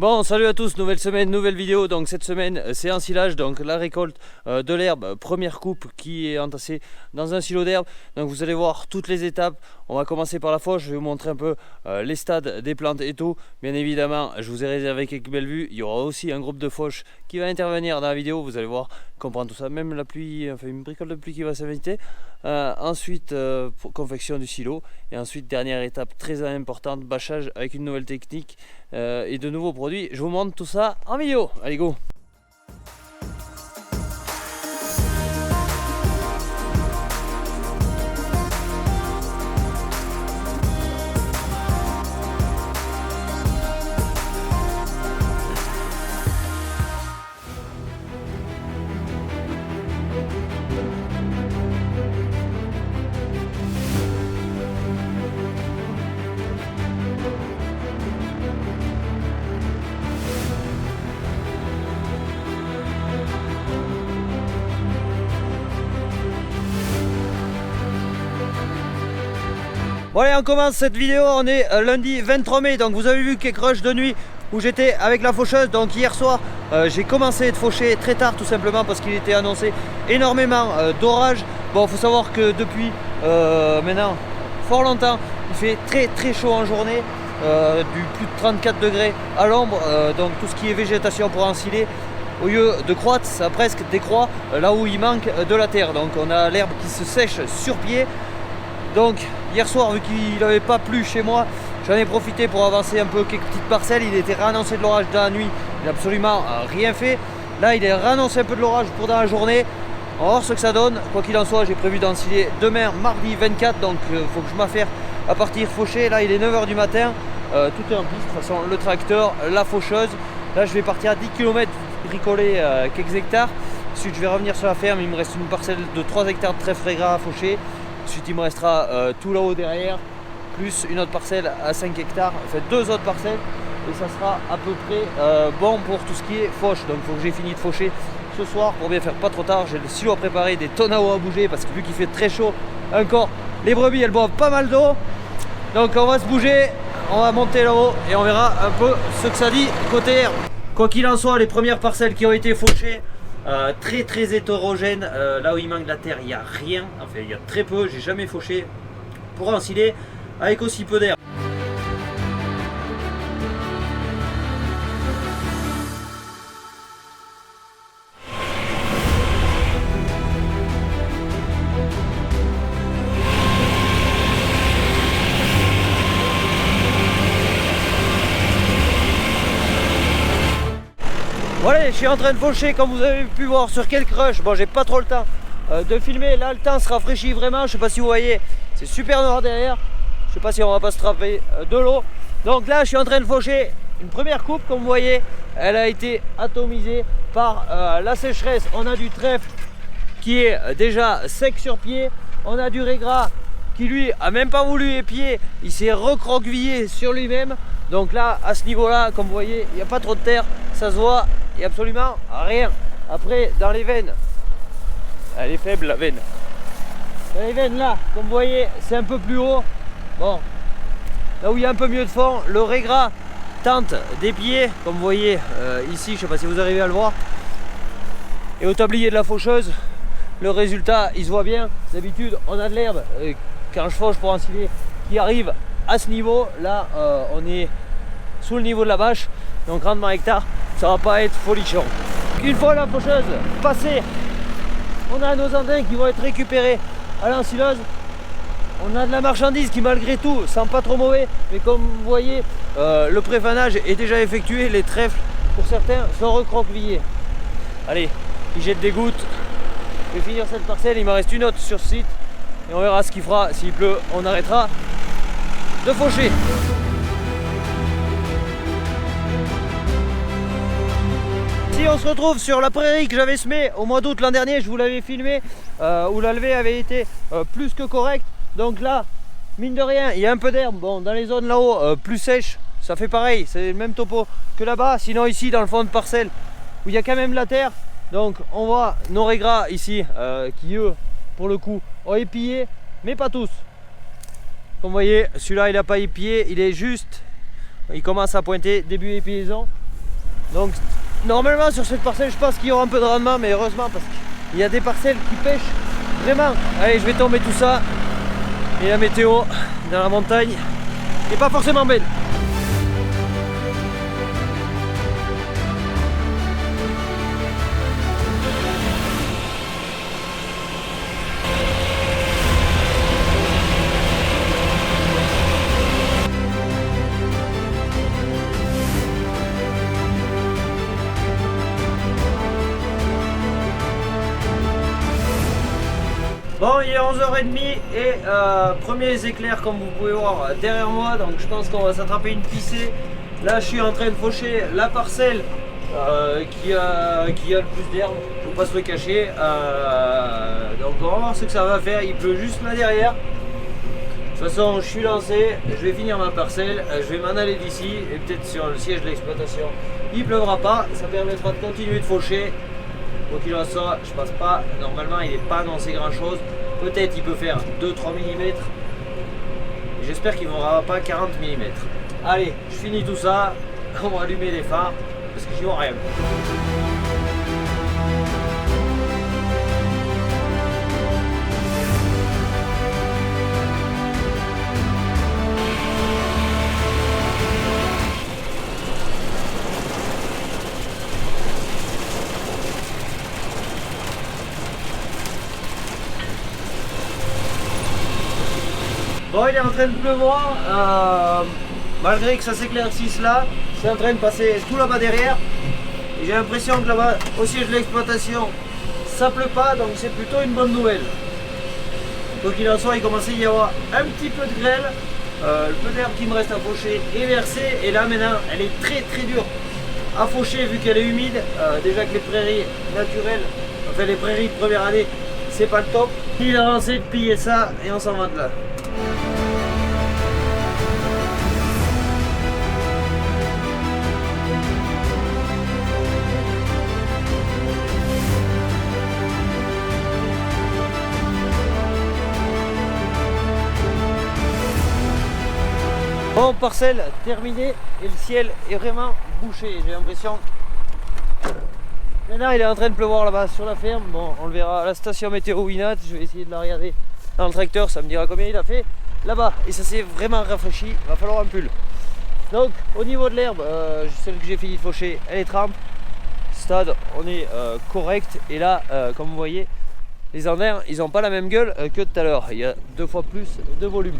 Bon, salut à tous, nouvelle semaine, nouvelle vidéo. Donc cette semaine c'est ensilage, donc la récolte de l'herbe, première coupe qui est entassée dans un silo d'herbe. Donc vous allez voir toutes les étapes. On va commencer par la fauche, je vais vous montrer un peu les stades des plantes et tout. Bien évidemment, je vous ai réservé quelques belles vues. Il y aura aussi un groupe de fauche qui va intervenir dans la vidéo. Vous allez voir, comprendre tout ça, même la pluie, enfin une bricole de pluie qui va s'inviter. Ensuite, confection du silo. Et ensuite, dernière étape très importante, bâchage avec une nouvelle technique et de nouveaux produits. Je vous montre tout ça en vidéo. Allez, go! Bon allez, on commence cette vidéo, on est lundi 23 mai, donc vous avez vu quelques rushs de nuit où j'étais avec la faucheuse. Donc hier soir j'ai commencé de faucher très tard, tout simplement parce qu'il était annoncé énormément d'orage. Bon, il faut savoir que depuis maintenant fort longtemps il fait très chaud en journée, du plus de 34 degrés à l'ombre, donc tout ce qui est végétation pour ensiler, au lieu de croître, ça presque décroît là où il manque de la terre. Donc on a l'herbe qui se sèche sur pied. Donc hier soir, vu qu'il n'avait pas plu chez moi, j'en ai profité pour avancer un peu quelques petites parcelles. Il était réannoncé de l'orage dans la nuit, il n'a absolument rien fait. Là il est réannoncé un peu de l'orage pour dans la journée. On va voir ce que ça donne. Quoi qu'il en soit, j'ai prévu d'ensiler demain mardi 24, donc il faut que je m'affaire à partir faucher. Là il est 9 h du matin, tout est en piste, de toute façon le tracteur, la faucheuse. Là je vais partir à 10 km bricoler quelques hectares. Ensuite je vais revenir sur la ferme, il me reste une parcelle de 3 hectares de trèfle gras à faucher. Ensuite il me restera tout là-haut derrière, plus une autre parcelle à 5 hectares, enfin 2 autres parcelles, et ça sera à peu près bon pour tout ce qui est fauche. Donc il faut que j'ai fini de faucher ce soir pour bien faire pas trop tard. J'ai le silo à préparer, des tonnes à eau à bouger, parce que vu qu'il fait très chaud encore, les brebis elles boivent pas mal d'eau. Donc on va se bouger, on va monter là-haut et on verra un peu ce que ça dit côté herbe. Quoi qu'il en soit, les premières parcelles qui ont été fauchées, très hétérogène, là où il manque de la terre il n'y a rien, enfin il y a très peu, j'ai jamais fauché pour ensiler avec aussi peu d'air. Voilà, je suis en train de faucher comme vous avez pu voir sur quelques rushs. Bon, j'ai pas trop le temps de filmer. Là le temps se rafraîchit vraiment, je sais pas si vous voyez, c'est super noir derrière. Je sais pas si on va pas se trapper de l'eau. Donc là je suis en train de faucher une première coupe, comme vous voyez, elle a été atomisée par la sécheresse. On a du trèfle qui est déjà sec sur pied, on a du régras qui lui a même pas voulu épier, il s'est recroquevillé sur lui-même. Donc là à ce niveau là, comme vous voyez, il n'y a pas trop de terre, ça se voit, il n'y a absolument rien. Après dans les veines, elle est faible la veine. Dans les veines là, comme vous voyez, c'est un peu plus haut. Bon, là où il y a un peu mieux de fond, le régras tente d'épier, comme vous voyez ici, je ne sais pas si vous arrivez à le voir. Et au tablier de la faucheuse, le résultat il se voit bien. D'habitude on a de l'herbe quand je fauche pour ensiler qui arrive à ce niveau. Là on est sous le niveau de la bâche, donc rendement hectare, ça va pas être folichon. Une fois la faucheuse passée, on a nos andins qui vont être récupérés à l'ensileuse. On a de la marchandise qui malgré tout sent pas trop mauvais, mais comme vous voyez le préfanage est déjà effectué, les trèfles pour certains sont recroquevillés. Allez, il jette des gouttes. Je vais finir cette parcelle, il m'en reste une autre sur site et on verra ce qu'il fera. S'il pleut, on arrêtera de faucher. Ici on se retrouve sur la prairie que j'avais semée au mois d'août l'an dernier, je vous l'avais filmé, où la levée avait été plus que correcte. Donc là, mine de rien, il y a un peu d'herbe. Bon, dans les zones là-haut plus sèches, ça fait pareil, c'est le même topo que là-bas. Sinon ici dans le fond de parcelle où il y a quand même de la terre, donc on voit nos régras ici qui eux pour le coup ont épié, mais pas tous. Comme vous voyez, celui-là il n'a pas épié, il est juste, il commence à pointer, début épiaison. Donc normalement sur cette parcelle je pense qu'il y aura un peu de rendement, mais heureusement parce qu'il y a des parcelles qui pêchent vraiment. Allez, je vais tomber tout ça. Et la météo dans la montagne n'est pas forcément belle. Bon, il est 11h30 et premiers éclairs comme vous pouvez voir derrière moi, donc je pense qu'on va s'attraper une pissée. Là je suis en train de faucher la parcelle qui a le plus d'herbe, faut pas se le cacher. Donc on va voir ce que ça va faire, il pleut juste là derrière. De toute façon je suis lancé, je vais finir ma parcelle, je vais m'en aller d'ici et peut-être sur le siège de l'exploitation il pleuvra pas, ça permettra de continuer de faucher. Quoi qu'il en soit, je pense pas, normalement il n'est pas annoncé grand chose, peut-être il peut faire 2-3 mm, j'espère qu'il ne fera pas 40 mm. Allez, je finis tout ça, on va allumer les phares, parce que j'y vois rien. Bon, il est en train de pleuvoir, malgré que ça s'éclaircisse là, c'est en train de passer tout là-bas derrière. Et j'ai l'impression que là-bas, au siège de l'exploitation, ça pleut pas, donc c'est plutôt une bonne nouvelle. Donc il en soit, il commençait à y avoir un petit peu de grêle, le peu d'herbe qui me reste à faucher est versé, et là maintenant, elle est très dure à faucher vu qu'elle est humide. Déjà que les prairies naturelles, enfin les prairies de première année, c'est pas le top. Il a lancé de piller ça et on s'en va de là. Bon, parcelle terminée et le ciel est vraiment bouché, j'ai l'impression. Maintenant il est en train de pleuvoir là-bas sur la ferme, bon on le verra à la station météo Winat, je vais essayer de la regarder dans le tracteur, ça me dira combien il a fait là-bas, et ça s'est vraiment rafraîchi, il va falloir un pull. Donc au niveau de l'herbe, celle que j'ai fini de faucher, elle est trempe, stade on est correct, et là comme vous voyez, les Andains ils n'ont pas la même gueule que tout à l'heure, il y a 2 fois plus de volume.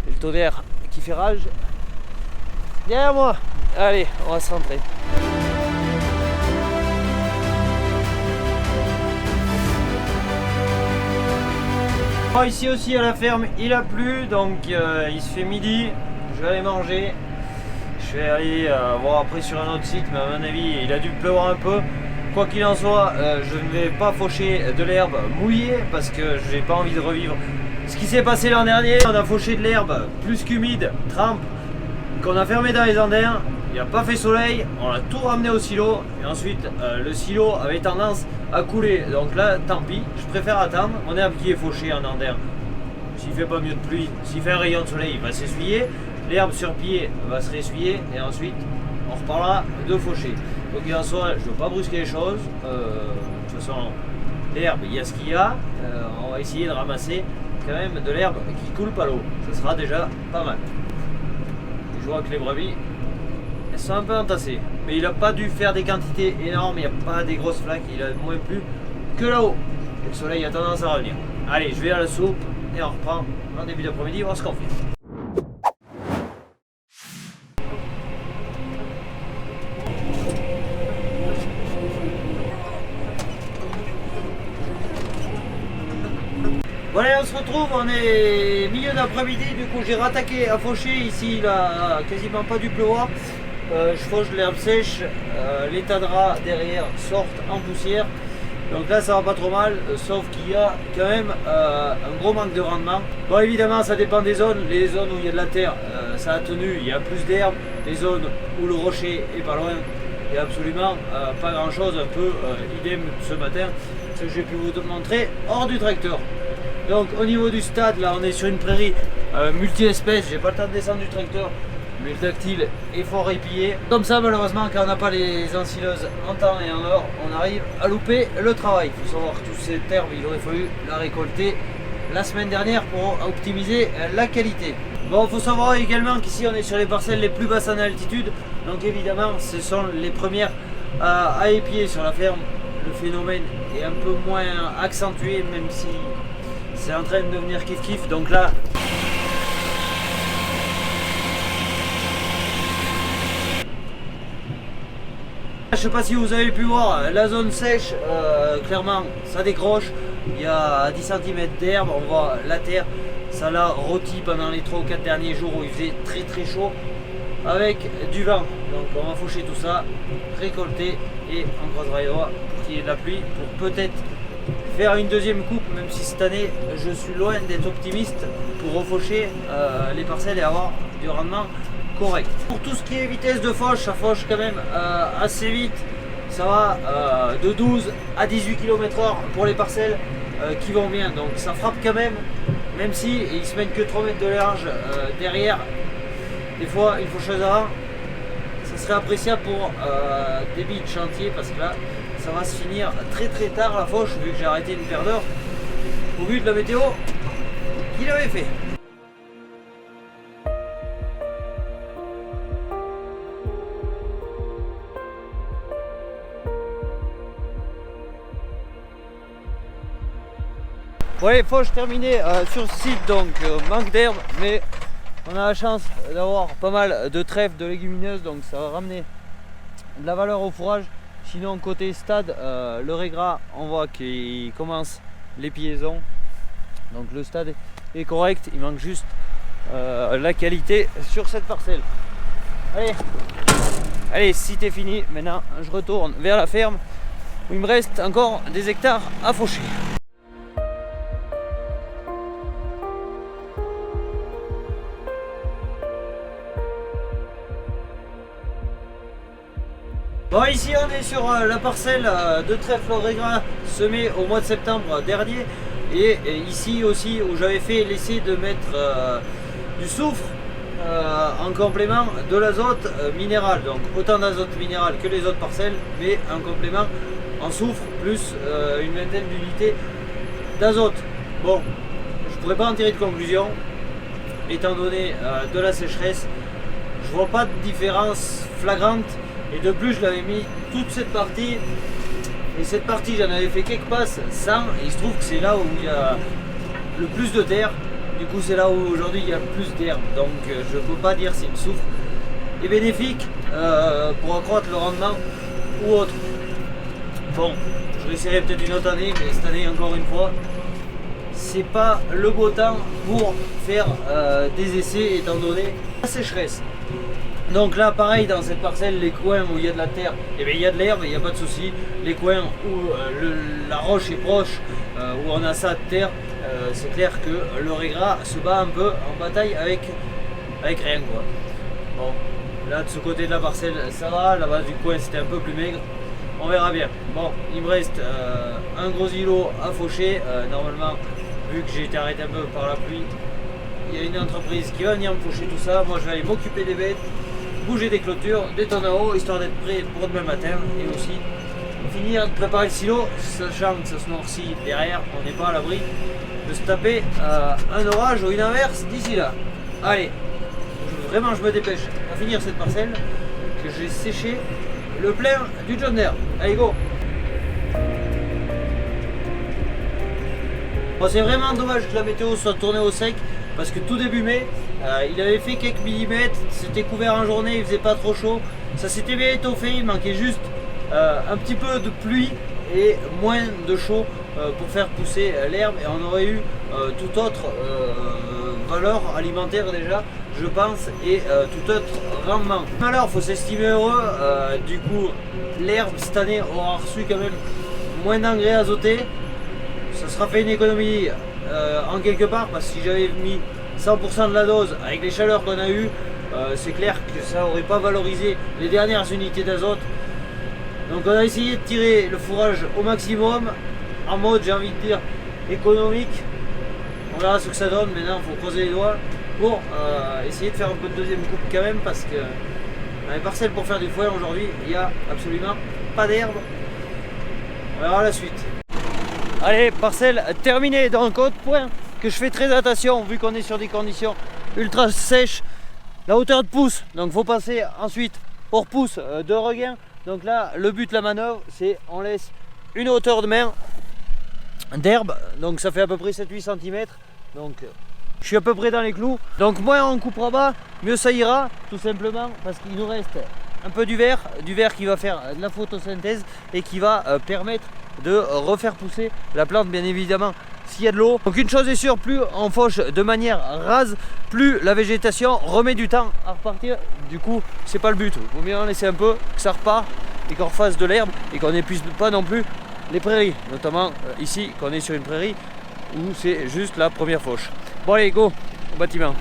Et le tonnerre qui fait rage derrière moi. Allez, on va se rentrer. Bon, ici aussi à la ferme il a plu, donc il se fait midi, je vais aller manger. Je vais aller voir après sur un autre site, mais à mon avis il a dû pleuvoir un peu. Quoi qu'il en soit, je ne vais pas faucher de l'herbe mouillée parce que je n'ai pas envie de revivre ce qui s'est passé l'an dernier. On a fauché de l'herbe plus qu'humide, trempe, qu'on a fermé dans les Andains. Il n'a pas fait soleil, on a tout ramené au silo et ensuite le silo avait tendance à couler. Donc là, tant pis, je préfère attendre. Mon herbe qui est fauchée en Andain, s'il fait pas mieux de pluie, s'il fait un rayon de soleil, il va s'essuyer. L'herbe sur pied va se réessuyer et ensuite on reparlera de faucher. Donc il en soit, je ne veux pas brusquer les choses. De toute façon, l'herbe, il y a ce qu'il y a. On va essayer de ramasser quand même de l'herbe qui coule pas l'eau. Ce sera déjà pas mal. Je vois que les brebis, elles sont un peu entassées. Mais il n'a pas dû faire des quantités énormes, il n'y a pas des grosses flaques, il a moins plu que là-haut. Et le soleil a tendance à revenir. Allez, je vais à la soupe et on reprend en début d'après-midi, voir ce qu'on fait. Voilà, on se retrouve, on est milieu d'après-midi, du coup j'ai rattaqué à faucher, ici il a quasiment pas dû pleuvoir. Je fauche de l'herbe sèche, les tas de rats derrière sortent en poussière. Donc là ça va pas trop mal, sauf qu'il y a quand même un gros manque de rendement. Bon évidemment ça dépend des zones, les zones où il y a de la terre, ça a tenu, il y a plus d'herbe. Les zones où le rocher est pas loin, il n'y a absolument pas grand chose, un peu idem ce matin, ce que j'ai pu vous montrer hors du tracteur. Donc au niveau du stade, là on est sur une prairie multi-espèces, j'ai pas le temps de descendre du tracteur, mais le dactyle est fort épié. Comme ça, malheureusement, quand on n'a pas les ensileuses en temps et en heure, on arrive à louper le travail. Il faut savoir que toute cette herbe, il aurait fallu la récolter la semaine dernière pour optimiser la qualité. Bon, il faut savoir également qu'ici on est sur les parcelles les plus basses en altitude, donc évidemment ce sont les premières à épier sur la ferme. Le phénomène est un peu moins accentué, même si c'est en train de devenir kiff kiff. Donc là, je sais pas si vous avez pu voir la zone sèche, clairement ça décroche, il y a 10 cm d'herbe, on voit la terre, ça l'a rôti pendant les 3 ou 4 derniers jours où il faisait très chaud avec du vent. Donc on va faucher tout ça, récolter et on croisera les doigts pour qu'il y ait de la pluie pour peut-être faire une deuxième coupe, même si cette année je suis loin d'être optimiste pour refaucher les parcelles et avoir du rendement correct. Pour tout ce qui est vitesse de fauche, ça fauche quand même assez vite, ça va de 12 à 18 km/h pour les parcelles qui vont bien, donc ça frappe quand même si ils se mettent que 3 mètres de large derrière. Des fois une faucheuse avant, ça serait appréciable pour des billes de chantier, parce que là ça va se finir très tard la fauche, vu que j'ai arrêté une paire d'heures au vu de la météo qu'il avait fait. Ouais, fauche terminée sur site, donc manque d'herbe, mais on a la chance d'avoir pas mal de trèfle de légumineuses, donc ça va ramener de la valeur au fourrage. Sinon côté stade, le régras, on voit qu'il commence l'épiaison, donc le stade est correct, il manque juste la qualité sur cette parcelle. Allez, si t'es fini, maintenant je retourne vers la ferme où il me reste encore des hectares à faucher. Bon, ici on est sur la parcelle de trèfle régras semé au mois de septembre dernier, et ici aussi où j'avais fait l'essai de mettre du soufre en complément de l'azote minéral, donc autant d'azote minéral que les autres parcelles, mais en complément en soufre plus une vingtaine d'unités d'azote. Bon, je pourrais pas en tirer de conclusion étant donné de la sécheresse, je vois pas de différence flagrante. Et de plus, je l'avais mis toute cette partie, et cette partie j'en avais fait quelques passes sans, et il se trouve que c'est là où il y a le plus de terre. Du coup c'est là où aujourd'hui il y a le plus d'herbe, donc je peux pas dire si le soufre est bénéfique pour accroître le rendement ou autre. Bon, je réessayerai peut-être une autre année, mais cette année encore une fois c'est pas le beau temps pour faire des essais étant donné la sécheresse. Donc là pareil, dans cette parcelle, les coins où il y a de la terre, eh bien, il y a de l'herbe, il n'y a pas de souci. Les coins où la roche est proche, où on a ça de terre, c'est clair que le régras se bat un peu en bataille avec rien quoi. Bon, là de ce côté de la parcelle ça va, la base du coin c'était un peu plus maigre, on verra bien. Bon, il me reste un gros îlot à faucher, normalement vu que j'ai été arrêté un peu par la pluie, il y a une entreprise qui va venir me faucher tout ça, moi je vais aller m'occuper des bêtes, bouger des clôtures, des tonnes à eau, histoire d'être prêt pour demain matin, et aussi finir de préparer le silo, sachant que ça se noircit derrière, on n'est pas à l'abri de se taper un orage ou une averse d'ici là. Allez, vraiment je me dépêche à finir cette parcelle, que j'ai séché le plein du John Deere. Allez go. Bon, c'est vraiment dommage que la météo soit tournée au sec, parce que tout début mai, il avait fait quelques millimètres, c'était couvert en journée, il faisait pas trop chaud, ça s'était bien étoffé, il manquait juste un petit peu de pluie et moins de chaud pour faire pousser l'herbe, et on aurait eu toute autre valeur alimentaire déjà, je pense, et tout autre rendement. Alors il faut s'estimer heureux, du coup l'herbe cette année aura reçu quand même moins d'engrais azotés, ça sera fait une économie en quelque part, parce que si j'avais mis 100% de la dose avec les chaleurs qu'on a eues, c'est clair que ça n'aurait pas valorisé les dernières unités d'azote. Donc on a essayé de tirer le fourrage au maximum, en mode, j'ai envie de dire, économique. On verra ce que ça donne, maintenant il faut croiser les doigts pour essayer de faire un peu de deuxième coupe quand même, parce que dans les parcelles pour faire du foin aujourd'hui, il n'y a absolument pas d'herbe. On verra la suite. Allez, parcelle terminée. Donc autre point que je fais très attention, vu qu'on est sur des conditions ultra sèches, la hauteur de pouce. Donc faut passer ensuite au repousse de regain. Donc là, le but de la manœuvre, c'est on laisse une hauteur de main d'herbe, donc ça fait à peu près 7-8 cm. Donc je suis à peu près dans les clous. Donc moins on coupera bas, mieux ça ira, tout simplement parce qu'il nous reste un peu du verre qui va faire de la photosynthèse et qui va permettre de refaire pousser la plante, bien évidemment s'il y a de l'eau. Donc une chose est sûre, plus on fauche de manière rase, plus la végétation remet du temps à repartir. Du coup c'est pas le but, il vaut mieux en laisser un peu, que ça repart et qu'on refasse de l'herbe et qu'on n'épuise pas non plus les prairies, notamment ici qu'on est sur une prairie où c'est juste la première fauche. Bon allez, go au bâtiment.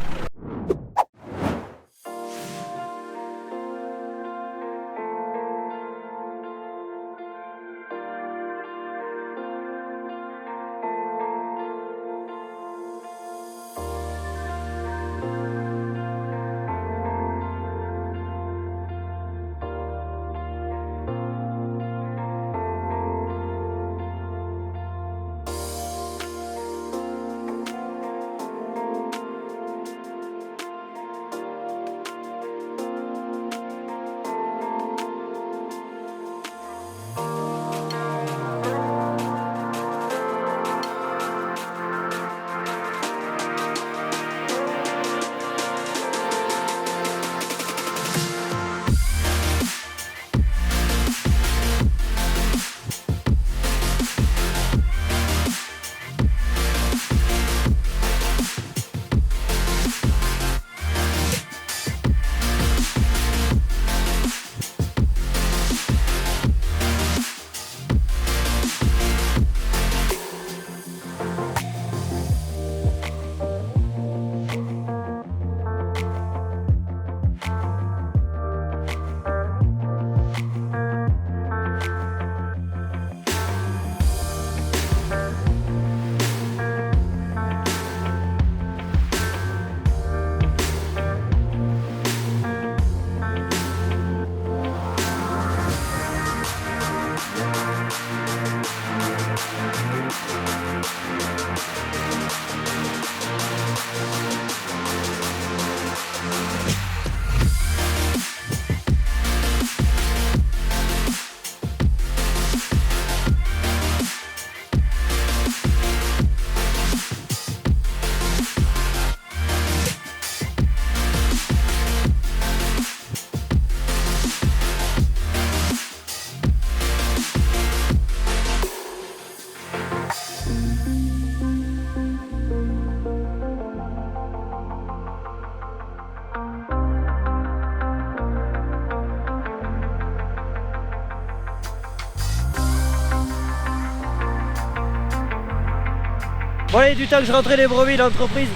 Bon allez, du temps que je rentrais les brebis, l'entreprise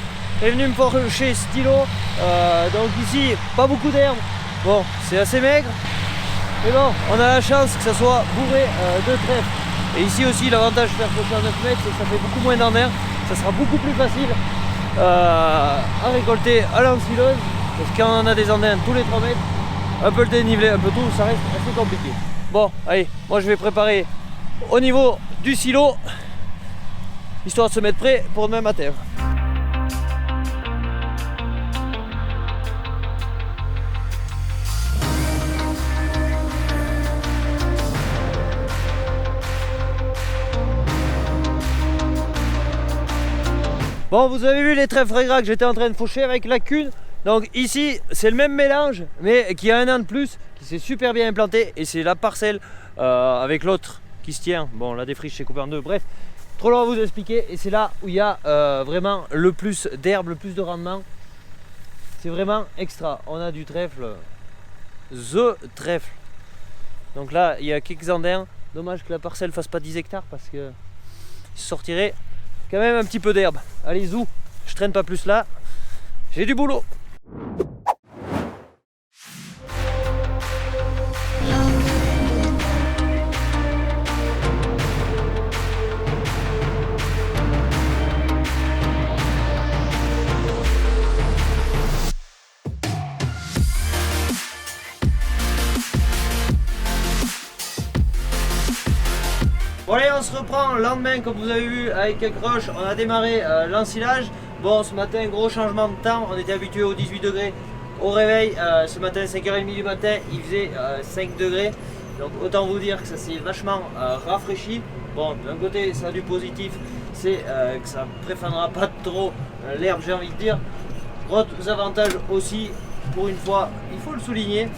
est venue me faucher stylo. Donc ici, pas beaucoup d'herbe. Bon, c'est assez maigre. Mais bon, on a la chance que ça soit bourré de trèfle. Et ici aussi, l'avantage de faire faucher en 9 mètres, c'est que ça fait beaucoup moins d'emmerde. Ça sera beaucoup plus facile à récolter à l'ensileuse. Parce que quand on a des andins tous les 3 mètres, un peu le dénivelé, un peu tout, ça reste assez compliqué. Bon, allez, moi je vais préparer au niveau du silo, histoire de se mettre prêt pour demain matin. Bon, vous avez vu les trèfles gras que j'étais en train de faucher avec la cune. Donc ici, c'est le même mélange, mais qui a un an de plus, qui s'est super bien implanté. Et c'est la parcelle avec l'autre qui se tient. Bon, la défriche, c'est coupé en deux. Bref, trop long à vous expliquer. Et c'est là où il y a vraiment le plus d'herbe, le plus de rendement. C'est vraiment extra. On a du trèfle, the trèfle. Donc là, il y a quelques andins. Dommage que la parcelle fasse pas 10 hectares parce que il sortirait quand même un petit peu d'herbe. Allez, zou, je traîne pas plus là. J'ai du boulot. se reprend le lendemain, comme vous avez vu avec Quecroche, on a démarré l'ensilage. Bon, ce matin, gros changement de temps, on était habitué aux 18 degrés au réveil. Ce matin, 5h30 du matin, il faisait 5 degrés. Donc autant vous dire que ça s'est vachement rafraîchi. Bon, d'un côté, ça a du positif, c'est que ça préfanera pas trop l'herbe, j'ai envie de dire. Gros avantages aussi, pour une fois, il faut le souligner,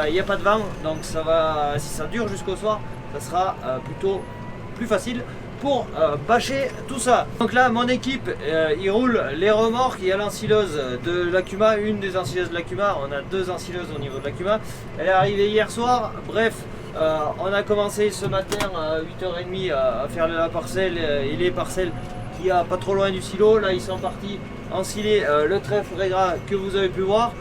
il n'y a pas de vent, donc ça va, si ça dure jusqu'au soir, ça sera plutôt plus facile pour bâcher tout ça. Donc là, mon équipe, il roule les remorques. Il y a l'ensileuse de l'Akuma, une des ensileuses de l'Akuma. On a deux ensileuses au niveau de l'Akuma. Elle est arrivée hier soir. Bref, on a commencé ce matin à 8h30 à faire la parcelle et les parcelles qu'il y a pas trop loin du silo. Là, ils sont partis ensiler le trèfle Regra que vous avez pu voir.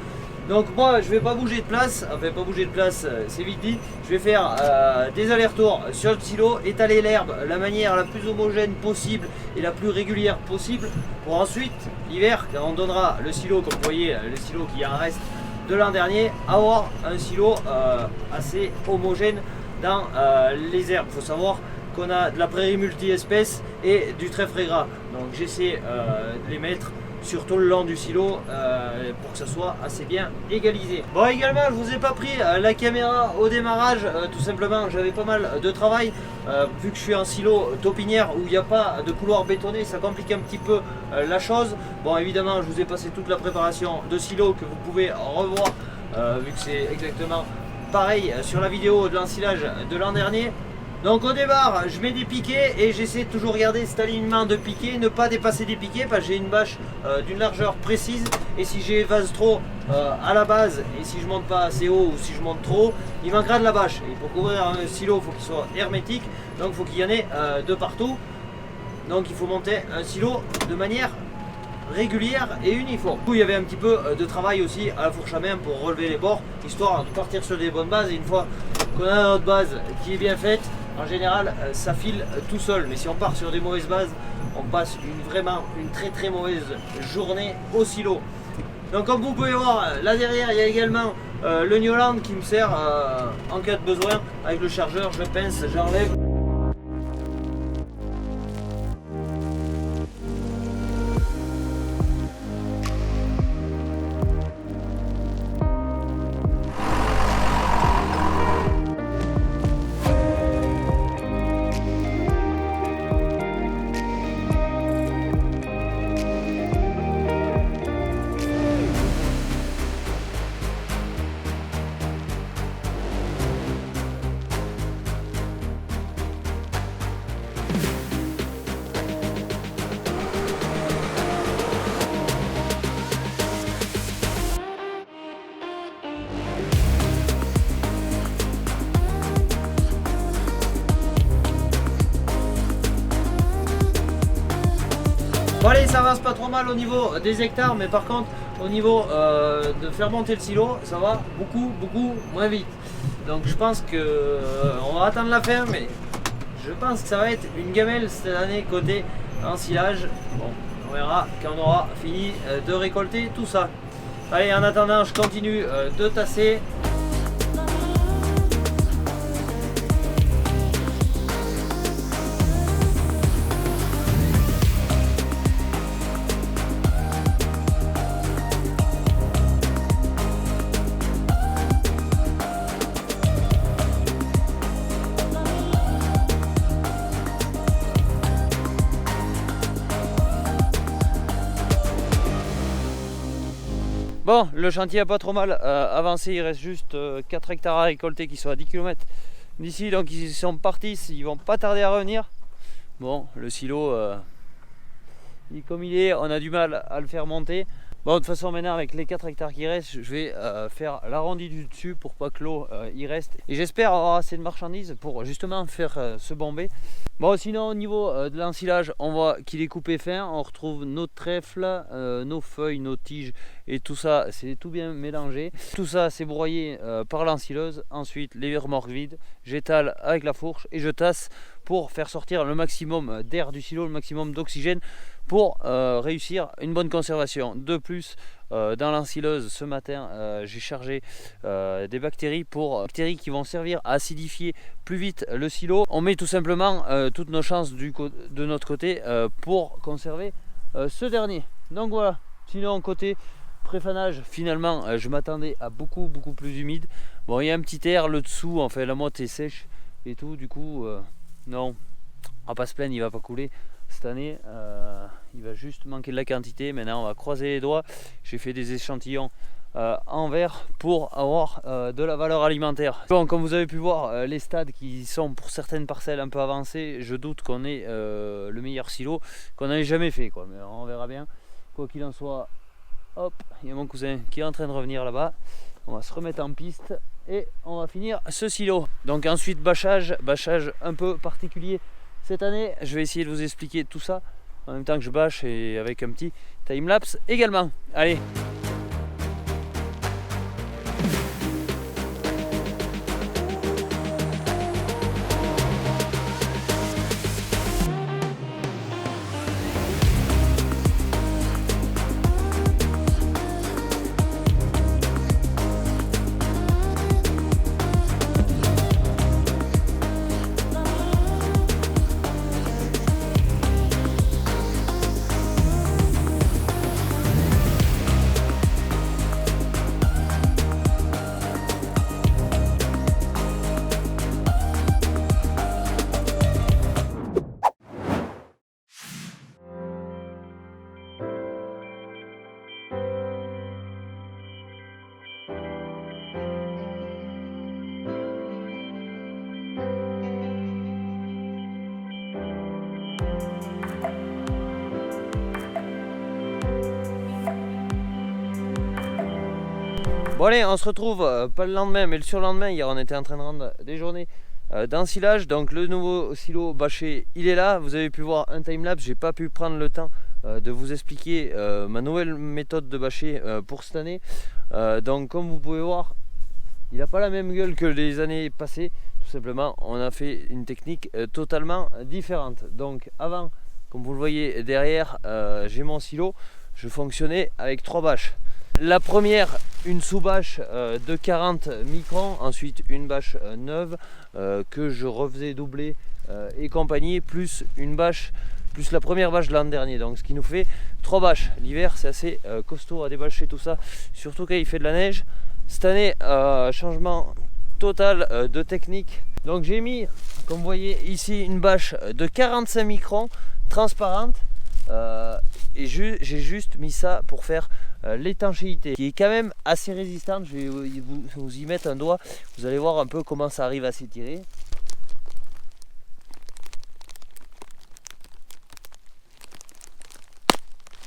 Donc moi je vais pas bouger de place, enfin pas bouger de place c'est vite dit, je vais faire des allers-retours sur le silo, étaler l'herbe de la manière la plus homogène possible et la plus régulière possible pour ensuite l'hiver quand on donnera le silo, comme vous voyez le silo qui en reste de l'an dernier, avoir un silo assez homogène dans les herbes. Il faut savoir qu'on a de la prairie multi-espèces et du trèfle gras, donc j'essaie de les mettre surtout le long du silo pour que ça soit assez bien égalisé. Bon, également je vous ai pas pris la caméra au démarrage, tout simplement j'avais pas mal de travail vu que je suis en silo taupinière où il n'y a pas de couloir bétonné, ça complique un petit peu la chose. Bon, évidemment je vous ai passé toute la préparation de silo que vous pouvez revoir vu que c'est exactement pareil sur la vidéo de l'ensilage de l'an dernier. Donc au départ, je mets des piquets et j'essaie de toujours garder cet alignement de piquets, ne pas dépasser des piquets parce que j'ai une bâche d'une largeur précise et si j'évase trop à la base et si je monte pas assez haut ou si je monte trop, il manquera de la bâche. Et pour couvrir un silo, il faut qu'il soit hermétique, donc il faut qu'il y en ait de partout. Donc il faut monter un silo de manière régulière et uniforme. Du coup, il y avait un petit peu de travail aussi à la fourche à main pour relever les bords, histoire de partir sur des bonnes bases. Et une fois qu'on a notre base qui est bien faite, en général ça file tout seul. Mais si on part sur des mauvaises bases, on passe vraiment une très mauvaise journée au silo. Donc comme vous pouvez voir, là derrière il y a également le Newland qui me sert en cas de besoin. Avec le chargeur, je pince, j'enlève. Bon allez, ça avance pas trop mal au niveau des hectares, mais par contre au niveau de faire monter le silo, ça va beaucoup moins vite. Donc je pense que on va attendre la fin, mais je pense que ça va être une gamelle cette année côté ensilage. Bon, on verra quand on aura fini de récolter tout ça. Allez, en attendant, je continue de tasser. Bon, le chantier a pas trop mal avancé, il reste juste 4 hectares à récolter qui sont à 10 km d'ici, donc ils sont partis, ils vont pas tarder à revenir. Bon, le silo, comme il est, on a du mal à le faire monter. Bon, de toute façon maintenant avec les 4 hectares qui restent, je vais faire l'arrondi du dessus pour pas que l'eau y reste. Et j'espère avoir assez de marchandises pour justement faire ce bombé. Bon, sinon au niveau de l'ensilage, on voit qu'il est coupé fin. On retrouve nos trèfles, nos feuilles, nos tiges et tout ça, c'est tout bien mélangé. Tout ça c'est broyé par l'ensileuse. Ensuite les remorques vides, j'étale avec la fourche et je tasse pour faire sortir le maximum d'air du silo, le maximum d'oxygène pour réussir une bonne conservation. De plus, dans l'ensileuse ce matin, j'ai chargé des bactéries qui vont servir à acidifier plus vite le silo. On met tout simplement toutes nos chances de notre côté pour conserver ce dernier. Donc voilà, sinon côté préfanage, finalement je m'attendais à beaucoup plus humide. Bon, il y a un petit air le dessous, enfin la motte est sèche et tout, du coup non, on va pas se plaindre, il va pas couler cette année, il va juste manquer de la quantité. Maintenant on va croiser les doigts. J'ai fait des échantillons en verre pour avoir de la valeur alimentaire. Bon, comme vous avez pu voir, les stades qui sont pour certaines parcelles un peu avancées, je doute qu'on ait le meilleur silo qu'on n'ait jamais fait, quoi. Mais on verra bien. Quoi qu'il en soit, hop, il y a mon cousin qui est en train de revenir là-bas. On va se remettre en piste et on va finir ce silo. Donc ensuite bâchage un peu particulier cette année. Je vais essayer de vous expliquer tout ça en même temps que je bâche et avec un petit time-lapse également. Allez. Bon allez, on se retrouve pas le lendemain mais le surlendemain. Hier on était en train de rendre des journées d'ensilage. Donc le nouveau silo bâché il est là. Vous avez pu voir un timelapse. J'ai pas pu prendre le temps de vous expliquer ma nouvelle méthode de bâcher pour cette année. Donc comme vous pouvez voir, il n'a pas la même gueule que les années passées. Tout simplement on a fait une technique totalement différente. Donc avant, comme vous le voyez derrière, j'ai mon silo. Je fonctionnais avec 3 bâches. La première, une sous-bâche de 40 microns, ensuite une bâche neuve que je refaisais doubler et compagnie, plus une bâche, plus la première bâche de l'an dernier. Donc ce qui nous fait 3 bâches. L'hiver c'est assez costaud à débâcher tout ça, surtout quand il fait de la neige. Cette année, changement total de technique. Donc j'ai mis, comme vous voyez ici, une bâche de 45 microns transparente. Et j'ai juste mis ça pour faire l'étanchéité qui est quand même assez résistante. Je vais vous y mettre un doigt, vous allez voir un peu comment ça arrive à s'étirer.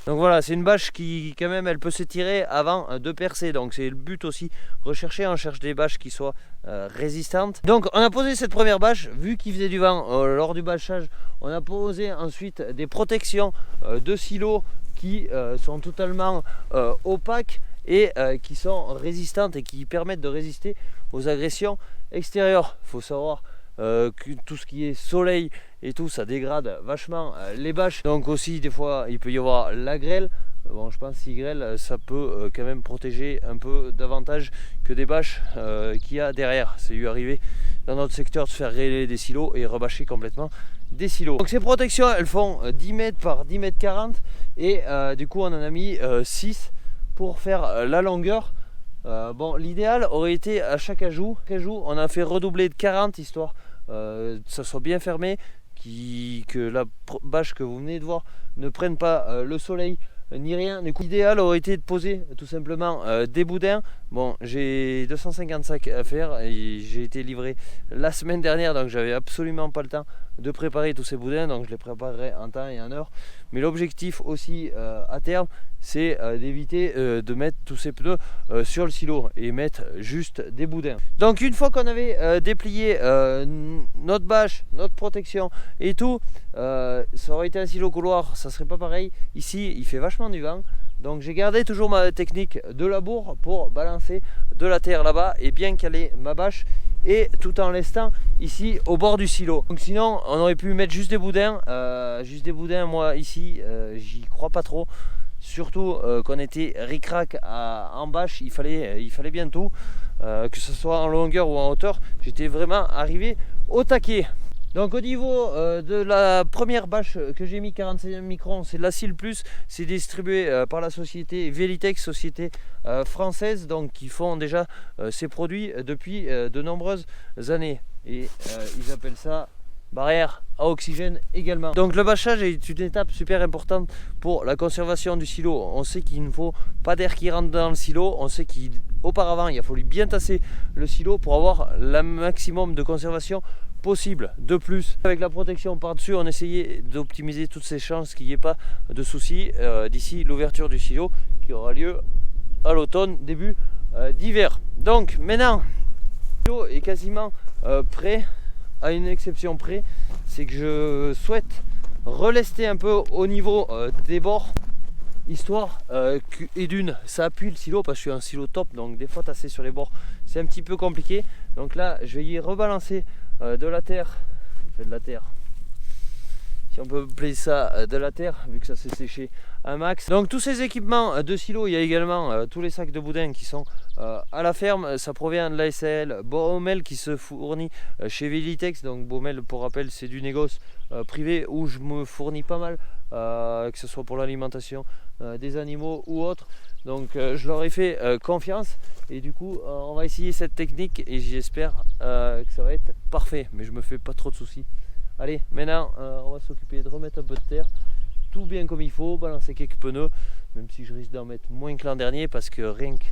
Donc voilà, c'est une bâche qui quand même elle peut s'étirer avant de percer, donc c'est le but aussi recherché. On cherche des bâches qui soient résistantes. Donc on a posé cette première bâche, vu qu'il faisait du vent lors du bâchage, on a posé ensuite des protections de silo qui sont totalement opaques et qui sont résistantes et qui permettent de résister aux agressions extérieures. Il faut savoir que tout ce qui est soleil et tout, ça dégrade vachement les bâches. Donc aussi des fois il peut y avoir la grêle. Bon, je pense que si grêle, ça peut quand même protéger un peu davantage que des bâches qu'il y a derrière. C'est eu arrivé dans notre secteur de se faire grêler des silos et rebâcher complètement des silos. Donc ces protections elles font 10 mètres par 10 mètres 40 et du coup on en a mis 6 pour faire la longueur. Bon, l'idéal aurait été à chaque ajout on a fait redoubler de 40 histoire ça soit bien fermé, que la bâche que vous venez de voir ne prenne pas le soleil ni rien. Du coup l'idéal aurait été de poser tout simplement des boudins. Bon, j'ai 250 sacs à faire et j'ai été livré la semaine dernière, donc j'avais absolument pas le temps de préparer tous ces boudins, donc je les préparerai en temps et en heure. Mais l'objectif aussi à terme, c'est d'éviter de mettre tous ces pneus sur le silo et mettre juste des boudins. Donc une fois qu'on avait déplié notre bâche, notre protection et tout, ça aurait été un silo couloir, ça serait pas pareil. Ici il fait vachement du vent, Donc j'ai gardé toujours ma technique de labour pour balancer de la terre là-bas et bien caler ma bâche, et tout en restant ici au bord du silo. Donc sinon on aurait pu mettre juste des boudins, moi ici j'y crois pas trop, surtout qu'on était ric-rac en bâche, il fallait bien tout, que ce soit en longueur ou en hauteur, j'étais vraiment arrivé au taquet. Donc au niveau de la première bâche que j'ai mis 45 microns, c'est de la Cil Plus, c'est distribué par la société Velitex, société française, donc qui font déjà ces produits depuis de nombreuses années, et ils appellent ça barrière à oxygène également. Donc le bâchage est une étape super importante pour la conservation du silo. On sait qu'il ne faut pas d'air qui rentre dans le silo, on sait qu'auparavant il a fallu bien tasser le silo pour avoir le maximum de conservation possible. De plus, avec la protection par-dessus, on essayait d'optimiser toutes ces chances qu'il n'y ait pas de soucis d'ici l'ouverture du silo qui aura lieu à l'automne, début d'hiver. Donc maintenant, le silo est quasiment prêt, à une exception près, c'est que je souhaite relester un peu au niveau des bords, histoire et d'une, ça appuie le silo parce que je suis un silo top, donc des fois tasser sur les bords c'est un petit peu compliqué. Donc là je vais y rebalancer de la terre, si on peut appeler ça de la terre, vu que ça s'est séché un max. Donc tous ces équipements de silo, il y a également tous les sacs de boudin qui sont à la ferme. Ça provient de la SAL Baumel qui se fournit chez Velitex. Donc Baumel, pour rappel, c'est du négoce privé où je me fournis pas mal, que ce soit pour l'alimentation des animaux ou autre. Donc je leur ai fait confiance, et du coup on va essayer cette technique et j'espère que ça va être parfait, mais je me fais pas trop de soucis. Allez, maintenant on va s'occuper de remettre un peu de terre, tout bien comme il faut, balancer quelques pneus, même si je risque d'en mettre moins que l'an dernier, parce que rien que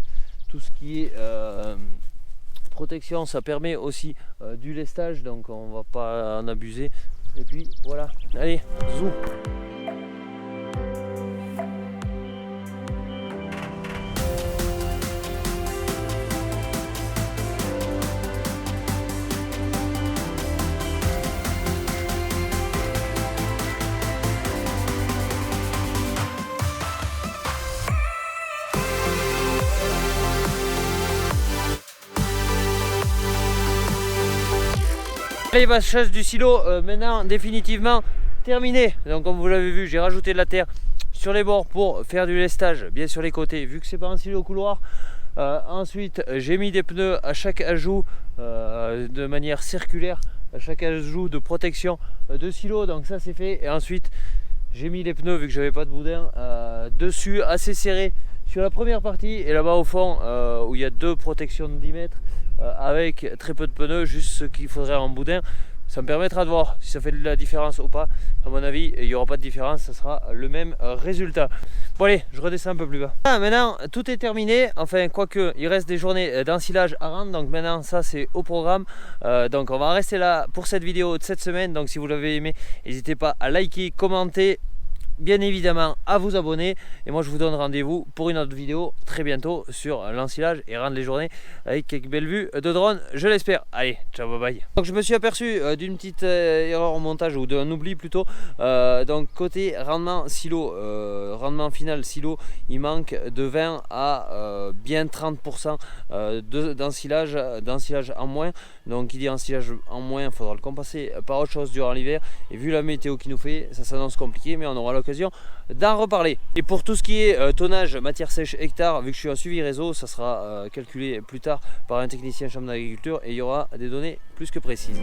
tout ce qui est protection, ça permet aussi du lestage, donc on va pas en abuser. Et puis voilà, allez, zou. Les bâchages du silo maintenant définitivement terminé. Donc comme vous l'avez vu, j'ai rajouté de la terre sur les bords pour faire du lestage, bien sur les côtés, vu que c'est pas un silo couloir. Ensuite j'ai mis des pneus à chaque ajout de manière circulaire, à chaque ajout de protection de silo, donc ça c'est fait. Et ensuite j'ai mis les pneus, vu que j'avais pas de boudin, dessus assez serré sur la première partie, et là-bas au fond où il y a deux protections de 10 mètres avec très peu de pneus, juste ce qu'il faudrait en boudin. Ça me permettra de voir si ça fait de la différence ou pas. À mon avis, il n'y aura pas de différence, ça sera le même résultat. Bon allez, je redescends un peu plus bas. Maintenant, tout est terminé. Enfin, quoique, il reste des journées d'ensilage à rendre. Donc maintenant, ça c'est au programme. Donc on va en rester là pour cette vidéo de cette semaine. Donc si vous l'avez aimé, n'hésitez pas à liker, commenter, bien évidemment à vous abonner, et moi je vous donne rendez-vous pour une autre vidéo très bientôt sur l'ensilage et rendre les journées avec quelques belles vues de drone, je l'espère. Allez, ciao, bye bye. Donc je me suis aperçu d'une petite erreur au montage, ou d'un oubli plutôt. Donc côté rendement silo, rendement final silo, il manque de 20 à bien 30% d'ensilage en moins. Donc il dit ensilage en moins, il faudra le compenser par autre chose durant l'hiver, et vu la météo qui nous fait, ça s'annonce compliqué, mais on aura l'occasion d'en reparler. Et pour tout ce qui est tonnage, matière sèche, hectare, vu que je suis un suivi réseau, ça sera calculé plus tard par un technicien chambre d'agriculture, et il y aura des données plus que précises.